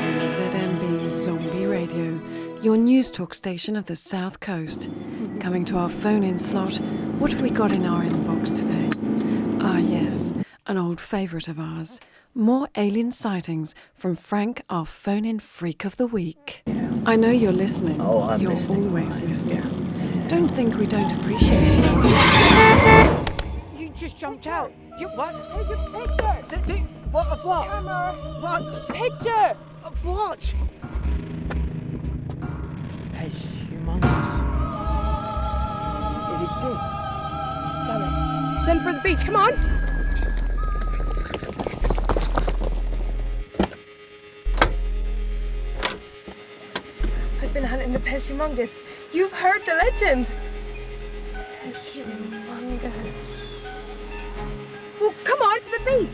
on ZMB Zombie Radio, your news talk station of the South Coast. Coming to our phone-in slot, what have we got in our inbox today? Ah yes, an old favourite of ours. More alien sightings from Frank, our phone-in freak of the week. I know you're listening. Oh, I'm You're listening. always listening. Don't think we don't appreciate you watching. You just jumped out. You what? Take a picture. What of what? Camera. What? Picture. Of what? It's humongous. It is true. Damn it. Send for the beach, come on. I've been hunting the Pez Humongous. You've heard the legend. Pez Humongous. Well, come on to the beach.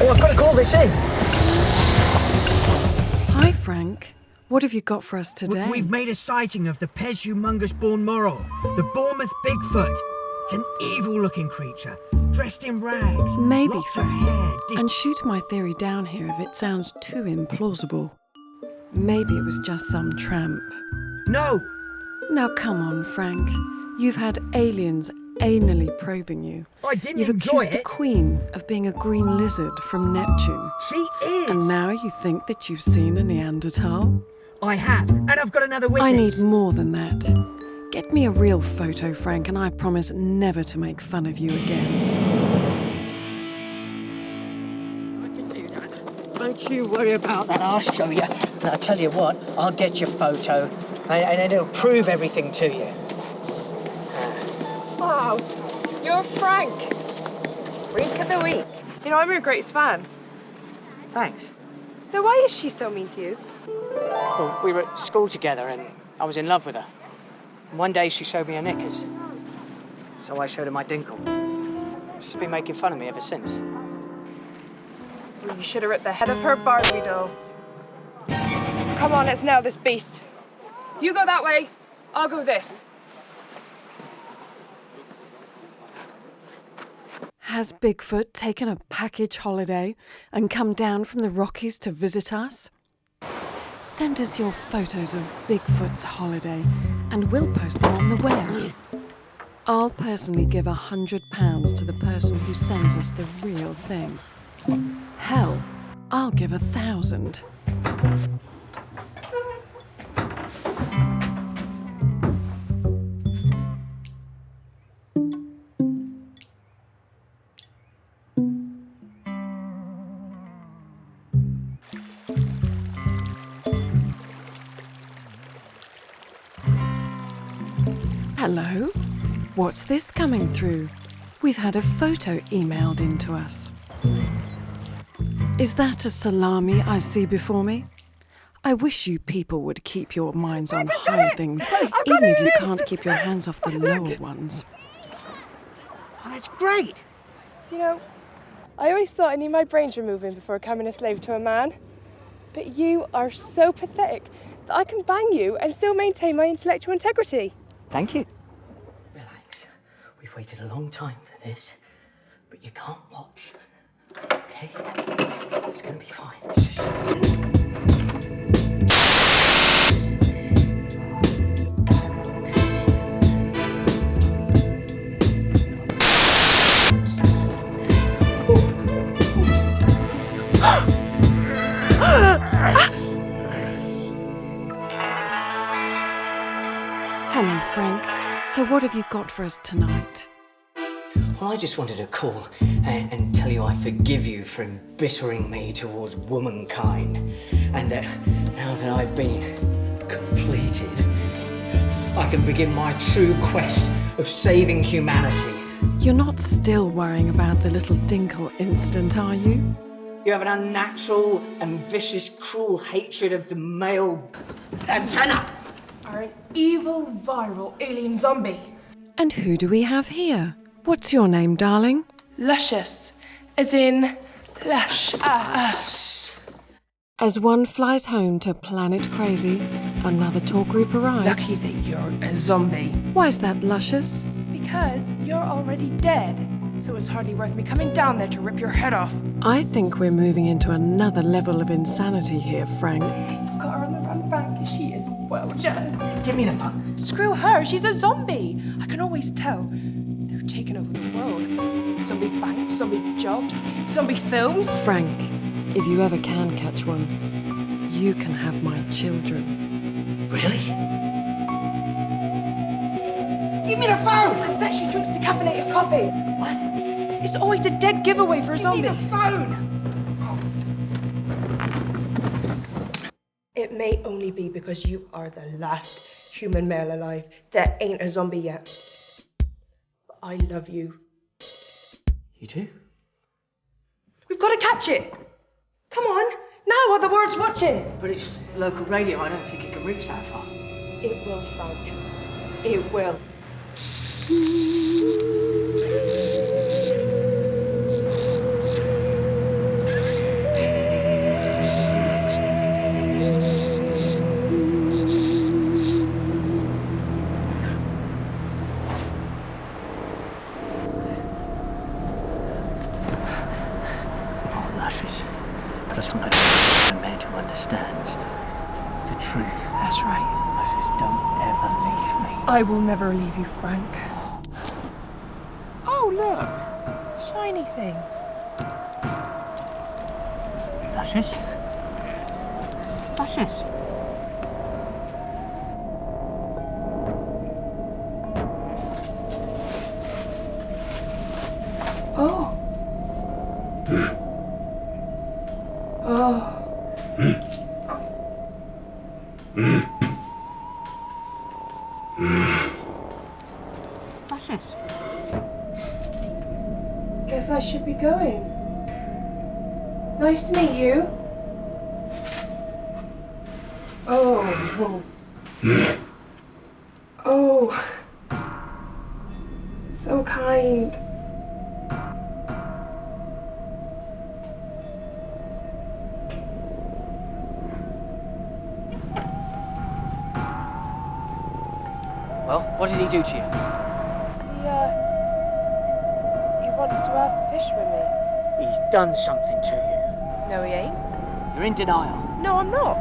Oh, I've got to call this in. Hi Frank, what have you got for us today? We've made a sighting of the Pez Humongous Bournmouth, the Bournemouth Bigfoot. It's an evil-looking creature, dressed in rags. Maybe, lots of Frank. hair, And shoot my theory down here if it sounds too implausible. Maybe it was just some tramp. No! Now come on, Frank. You've had aliens anally probing you. I didn't You've enjoy accused the it. Queen of being a green lizard from Neptune. She is! And now you think that you've seen a Neanderthal? I have, and I've got another witness. I need more than that. Get me a real photo, Frank, and I promise never to make fun of you again. I can do that. Don't you worry about that, I'll show you. And I'll tell you what, I'll get your photo, and it'll prove everything to you. Wow, you're Frank. Freak of the week. You know, I'm your greatest fan. Thanks. Now, why is she so mean to you? Well, we were at school together, and I was in love with her. And one day she showed me her knickers. So I showed her my dinkle. She's been making fun of me ever since. You should have ripped the head of her Barbie doll. Come on, let's nail this beast. You go that way, I'll go this. Has Bigfoot taken a package holiday and come down from the Rockies to visit us? Send us your photos of Bigfoot's holiday and we'll post them on the web. I'll personally give £100 to the person who sends us the real thing. Hell, I'll give 1,000. Hello? What's this coming through? We've had a photo emailed in to us. Is that a salami I see before me? I wish you people would keep your minds on higher things, even if you can't keep your hands off the lower ones. Oh, that's great. You know, I always thought I need my brains removing before becoming a slave to a man. But you are so pathetic that I can bang you and still maintain my intellectual integrity. Thank you. Relax. We've waited a long time for this, but you can't watch. Okay? It's gonna be fine. Hello, Frank. So what have you got for us tonight? Well, I just wanted to call and tell you I forgive you for embittering me towards womankind, and that now that I've been completed, I can begin my true quest of saving humanity. You're not still worrying about the little Dinkle incident, are you? You have an unnatural and vicious, cruel hatred of the male antenna. Are an evil, viral alien zombie. And who do we have here? What's your name, darling? Luscious, as in lush us. As one flies home to Planet Crazy, another tour group arrives. Lucky that you're a zombie. Why's that, Luscious? Because you're already dead. So it's hardly worth me coming down there to rip your head off. I think we're moving into another level of insanity here, Frank. You've got her on the run, Frank. She is well just. Give me the phone. Screw her, she's a zombie. I can always tell. They're taking over the world. Zombie banks, zombie jobs, zombie films. Frank, if you ever can catch one, you can have my children. Really? Give me the phone! I bet she drinks decaffeinated coffee. What? It's always a dead giveaway for a zombie. Give me the phone! It may only be because you are the last human male alive that ain't a zombie yet. But I love you. You do? We've got to catch it. Come on, now while the world's watching. But it's local radio. I don't think it can reach that far. It will, Frank. It will. Oh, luscious. Just from a man who understands the truth. That's right. Luscious, don't ever leave me. I will never leave you, Frank. Oh, look. Shiny things. Luscious? Luscious? Oh. Oh. Luscious? Guess I should be going. Nice to meet you. Oh. Oh. So kind. Well, what did he do to you? He wants to have fish with me. He's done something to you. No, he ain't. You're in denial. No, I'm not.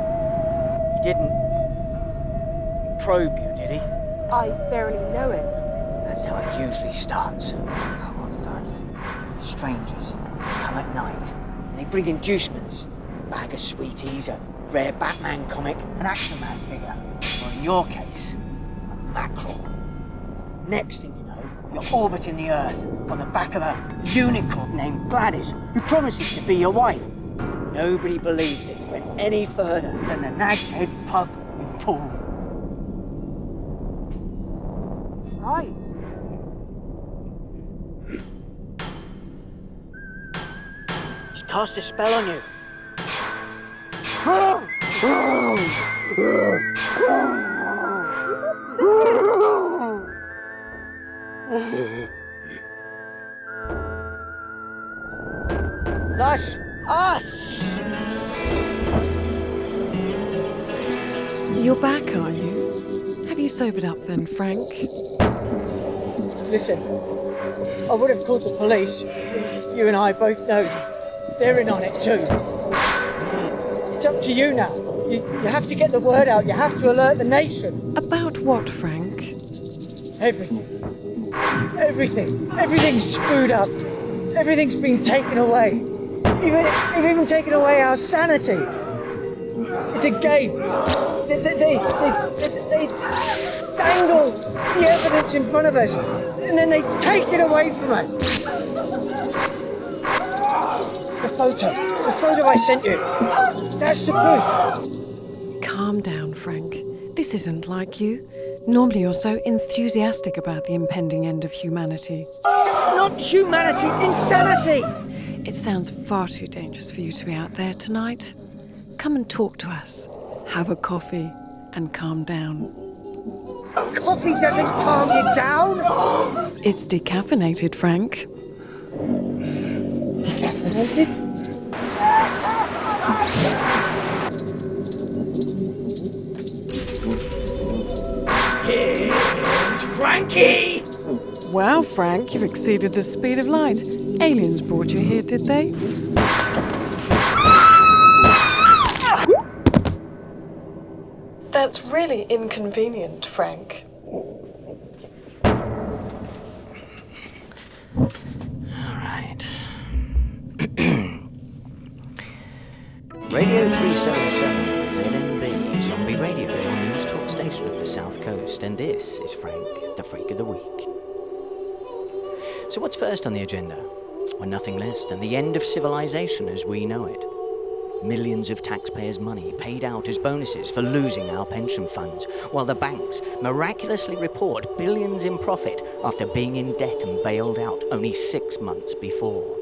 He didn't probe you, did he? I barely know him. That's how it usually starts. What starts? Strangers come at night and they bring inducements. A bag of sweeties, a rare Batman comic, an Action Man figure. Or in your case, a mackerel. Next thing you know, you're orbiting the Earth on the back of a unicorn named Gladys, who promises to be your wife. Nobody believes that you went any further than the Nag's Head pub in Poole. Right. He's cast a spell on you. Lush us! You're back, are you? Have you sobered up then, Frank? Listen, I would have called the police. You and I both know they're in on it too. It's up to you now. You have to get the word out. You have to alert the nation. About what, Frank? Everything. Everything. Everything's screwed up. Everything's been taken away. They've even taken away our sanity. It's a game. They dangle the evidence in front of us, and then they take it away from us. The photo I sent you. That's the proof. Calm down, Frank. This isn't like you. Normally you're so enthusiastic about the impending end of humanity. Not humanity, insanity! It sounds far too dangerous for you to be out there tonight. Come and talk to us. Have a coffee and calm down. Coffee doesn't calm you down! It's decaffeinated, Frank. Decaffeinated? Here's Frankie! Wow, Frank, you've exceeded the speed of light. Aliens brought you here, did they? That's really inconvenient, Frank. Radio 377, ZNB, Zombie Radio, your news talk station of the South Coast, and this is Frank, the Freak of the Week. So what's first on the agenda? Well, nothing less than the end of civilization as we know it. Millions of taxpayers' money paid out as bonuses for losing our pension funds, while the banks miraculously report billions in profit after being in debt and bailed out only 6 months before.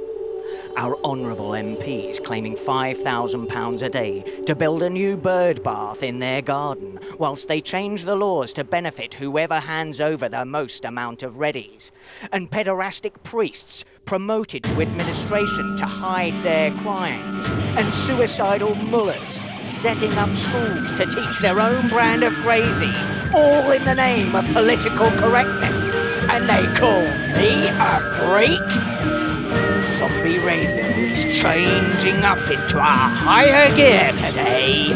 Our honourable MPs claiming £5,000 a day to build a new bird bath in their garden, whilst they change the laws to benefit whoever hands over the most amount of readies. And pederastic priests promoted to administration to hide their crimes. And suicidal mullahs setting up schools to teach their own brand of crazy, all in the name of political correctness. And they call me a freak? Zombie Radio is changing up into a higher gear today.